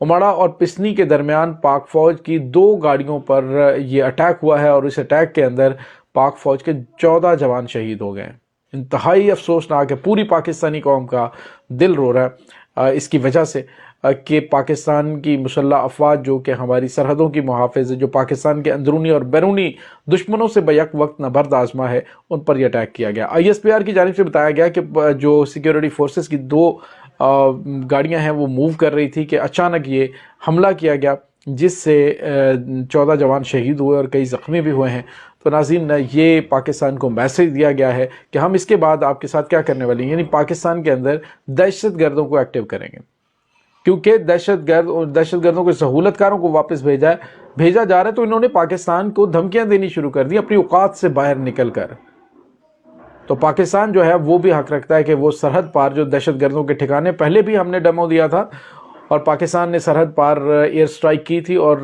اماڑا اور پسنی کے درمیان پاک فوج کی 2 گاڑیوں پر یہ اٹیک ہوا ہے، اور اس اٹیک کے اندر پاک فوج کے 14 جوان شہید ہو گئے ہیں۔ انتہائی افسوسناک ہے، پوری پاکستانی قوم کا دل رو رہا ہے اس کی وجہ سے کہ پاکستان کی مسلح افواج جو کہ ہماری سرحدوں کی محافظ ہے، جو پاکستان کے اندرونی اور بیرونی دشمنوں سے بیک وقت نبرد آزما ہے، ان پر یہ اٹیک کیا گیا۔ ISPR کی جانب سے بتایا گیا کہ جو سیکیورٹی فورسز کی 2 گاڑیاں ہیں وہ موو کر رہی تھی کہ اچانک یہ حملہ کیا گیا، جس سے 14 جوان شہید ہوئے اور کئی زخمی بھی ہوئے ہیں۔ تو ناظرین، یہ پاکستان کو میسیج دیا گیا ہے کہ ہم اس کے بعد آپ کے ساتھ کیا کرنے والی ہیں، یعنی پاکستان کے اندر دہشت گردوں کو ایکٹیو کریں گے، کیونکہ دہشت گردوں کو، سہولت کاروں کو واپس بھیجا جا رہا ہے، تو انہوں نے پاکستان کو دھمکیاں دینی شروع کر دی اپنی اوقات سے باہر نکل کر۔ تو پاکستان جو ہے وہ بھی حق رکھتا ہے کہ وہ سرحد پار جو دہشت گردوں کے ٹھکانے، پہلے بھی ہم نے ڈیمو دیا تھا اور پاکستان نے سرحد پار ایئر سٹرائک کی تھی اور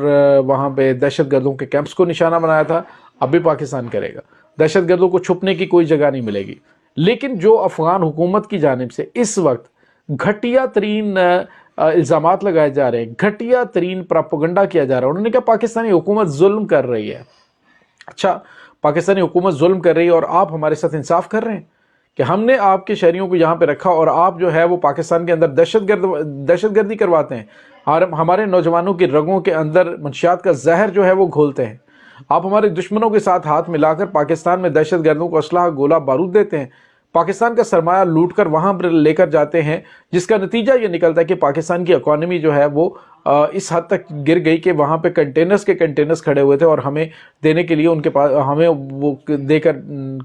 وہاں پہ دہشت گردوں کے کیمپس کو نشانہ بنایا تھا، اب بھی پاکستان کرے گا۔ دہشت گردوں کو چھپنے کی کوئی جگہ نہیں ملے گی۔ لیکن جو افغان حکومت کی جانب سے اس وقت گھٹیا ترین الزامات لگائے جا رہے ہیں، گھٹیا ترین پراپیگنڈا کیا جا رہا ہے، انہوں نے کہا پاکستانی حکومت ظلم کر رہی ہے۔ اچھا، پاکستانی حکومت ظلم کر رہی ہے اور آپ ہمارے ساتھ انصاف کر رہے ہیں کہ ہم نے آپ کے شہریوں کو یہاں پہ رکھا اور آپ جو ہے وہ پاکستان کے اندر دہشت گردی کرواتے ہیں، اور ہمارے نوجوانوں کی رگوں کے اندر منشیات کا زہر جو ہے وہ گھولتے ہیں۔ آپ ہمارے دشمنوں کے ساتھ ہاتھ ملا کر پاکستان میں دہشت گردوں کو اسلحہ، گولہ بارود دیتے ہیں، پاکستان کا سرمایہ لوٹ کر وہاں پر لے کر جاتے ہیں، جس کا نتیجہ یہ نکلتا ہے کہ پاکستان کی اکانومی جو ہے وہ اس حد تک گر گئی کہ وہاں پہ کنٹینرز کھڑے ہوئے تھے اور ہمیں دینے کے لیے ان کے پاس، ہمیں وہ دے کر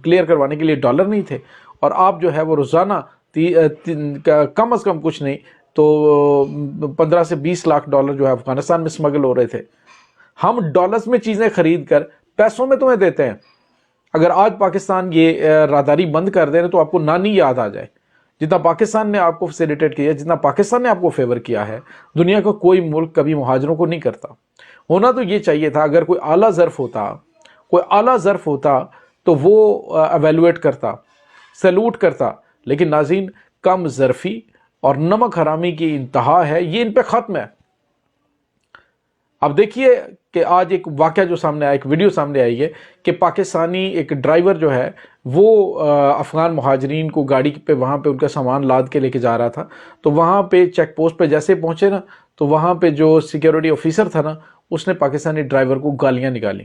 کلیئر کروانے کے لیے ڈالر نہیں تھے، اور آپ جو ہے وہ روزانہ کم از کم کچھ نہیں تو 15 سے 20 لاکھ ڈالر جو ہے افغانستان میں سمگل ہو رہے تھے۔ ہم ڈالرز میں چیزیں خرید کر پیسوں میں تمہیں دیتے ہیں۔ اگر آج پاکستان یہ راہداری بند کر دے تو آپ کو نانی یاد آ جائے۔ جتنا پاکستان نے آپ کو فیسیلیٹیٹ کیا، جتنا پاکستان نے آپ کو فیور کیا ہے، دنیا کا کوئی ملک کبھی مہاجروں کو نہیں کرتا۔ ہونا تو یہ چاہیے تھا، اگر کوئی اعلیٰ ظرف ہوتا تو وہ ایویلویٹ کرتا، سیلوٹ کرتا، لیکن ناظرین، کم ظرفی اور نمک حرامی کی انتہا ہے، یہ ان پہ ختم ہے۔ اب دیکھیے کہ آج ایک واقعہ جو سامنے آیا، ایک ویڈیو سامنے آئی ہے کہ پاکستانی ایک ڈرائیور جو ہے وہ افغان مہاجرین کو گاڑی پہ، وہاں پہ ان کا سامان لاد کے لے کے جا رہا تھا، تو وہاں پہ چیک پوسٹ پہ جیسے پہنچے نا، تو وہاں پہ جو سیکیورٹی آفیسر تھا نا، اس نے پاکستانی ڈرائیور کو گالیاں نکالی۔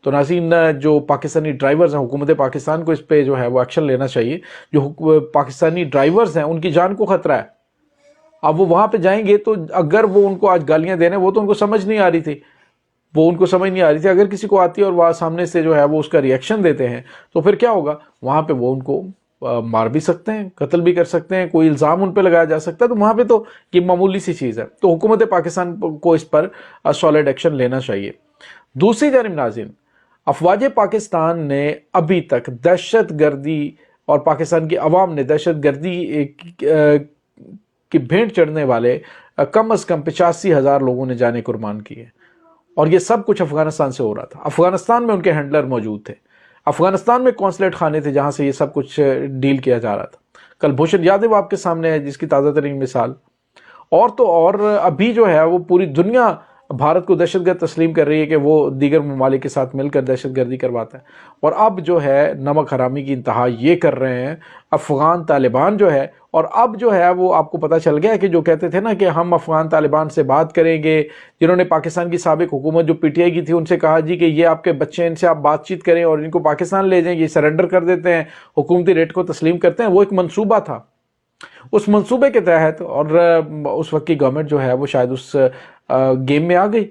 تو ناظرین، جو پاکستانی ڈرائیورز ہیں، حکومت پاکستان کو اس پہ جو ہے وہ ایکشن لینا چاہیے۔ جو پاکستانی ڈرائیورز ہیں ان کی جان کو خطرہ ہے۔ اب وہ وہاں پہ جائیں گے تو اگر وہ ان کو آج گالیاں دے رہے ہیں، وہ تو ان کو سمجھ نہیں آ رہی تھی، اگر کسی کو آتی ہے اور وہ سامنے سے جو ہے وہ اس کا ریئیکشن دیتے ہیں تو پھر کیا ہوگا؟ وہاں پہ وہ ان کو مار بھی سکتے ہیں، قتل بھی کر سکتے ہیں، کوئی الزام ان پہ لگایا جا سکتا ہے، تو وہاں پہ تو یہ معمولی سی چیز ہے۔ تو حکومت پاکستان کو اس پر سالڈ ایکشن لینا چاہیے۔ دوسری جانب ناظرین، افواج پاکستان نے ابھی تک دہشت گردی اور پاکستان کی عوام نے دہشت گردی کی بھینٹ چڑھنے والے کم از کم 85,000 لوگوں نے جانیں قربان کی ہے، اور یہ سب کچھ افغانستان سے ہو رہا تھا۔ افغانستان میں ان کے ہینڈلر موجود تھے، افغانستان میں کونسلیٹ خانے تھے جہاں سے یہ سب کچھ ڈیل کیا جا رہا تھا۔ کل بھوشن یادو آپ کے سامنے ہے، جس کی تازہ ترین مثال، اور تو اور ابھی جو ہے وہ پوری دنیا بھارت کو دہشت گرد تسلیم کر رہی ہے کہ وہ دیگر ممالک کے ساتھ مل کر دہشت گردی کرواتا ہے، اور اب جو ہے نمک حرامی کی انتہا یہ کر رہے ہیں افغان طالبان جو ہے۔ اور اب جو ہے وہ آپ کو پتہ چل گیا کہ جو کہتے تھے نا کہ ہم افغان طالبان سے بات کریں گے، جنہوں نے پاکستان کی سابق حکومت جو PTI کی تھی ان سے کہا جی کہ یہ آپ کے بچے، ان سے آپ بات چیت کریں اور ان کو پاکستان لے جائیں، یہ سرنڈر کر دیتے ہیں، حکومتی ریٹ کو تسلیم کرتے ہیں، وہ ایک منصوبہ تھا۔ اس منصوبے کے تحت، اور اس وقت کی گورنمنٹ جو ہے وہ شاید اس گیم میں آ گئی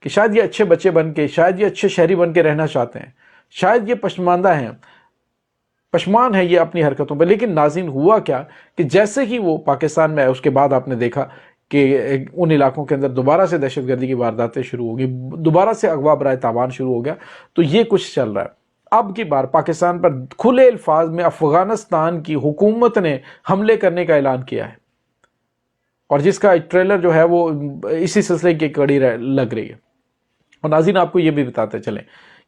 کہ شاید یہ اچھے بچے بن کے، شاید یہ اچھے شہری بن کے رہنا چاہتے ہیں، شاید یہ پشماندہ ہیں، پشمان ہے یہ اپنی حرکتوں پہ۔ لیکن ناظرین، ہوا کیا کہ جیسے ہی وہ پاکستان میں آئے، اس کے بعد آپ نے دیکھا کہ ان علاقوں کے اندر دوبارہ سے دہشت گردی کی وارداتیں شروع ہو گئی، دوبارہ سے اغوا برائے تاوان شروع ہو گیا۔ تو یہ کچھ چل رہا ہے۔ اب کی بار پاکستان پر کھلے الفاظ میں افغانستان کی حکومت نے حملے کرنے کا اعلان کیا ہے، اور جس کا ٹریلر جو ہے وہ اسی سلسلے کی کڑی لگ رہی ہے۔ اور ناظرین، آپ کو یہ بھی بتاتے چلیں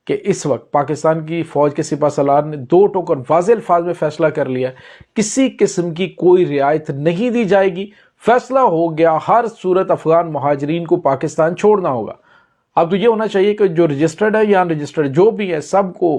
کہ اس وقت پاکستان کی فوج کے سپہ سالار نے 2 ٹوک اور واضح الفاظ میں فیصلہ کر لیا، کسی قسم کی کوئی رعایت نہیں دی جائے گی فیصلہ ہو گیا، ہر صورت افغان مہاجرین کو پاکستان چھوڑنا ہوگا۔ اب تو یہ ہونا چاہیے کہ جو رجسٹرڈ ہے یا ان رجسٹرڈ جو بھی ہے سب کو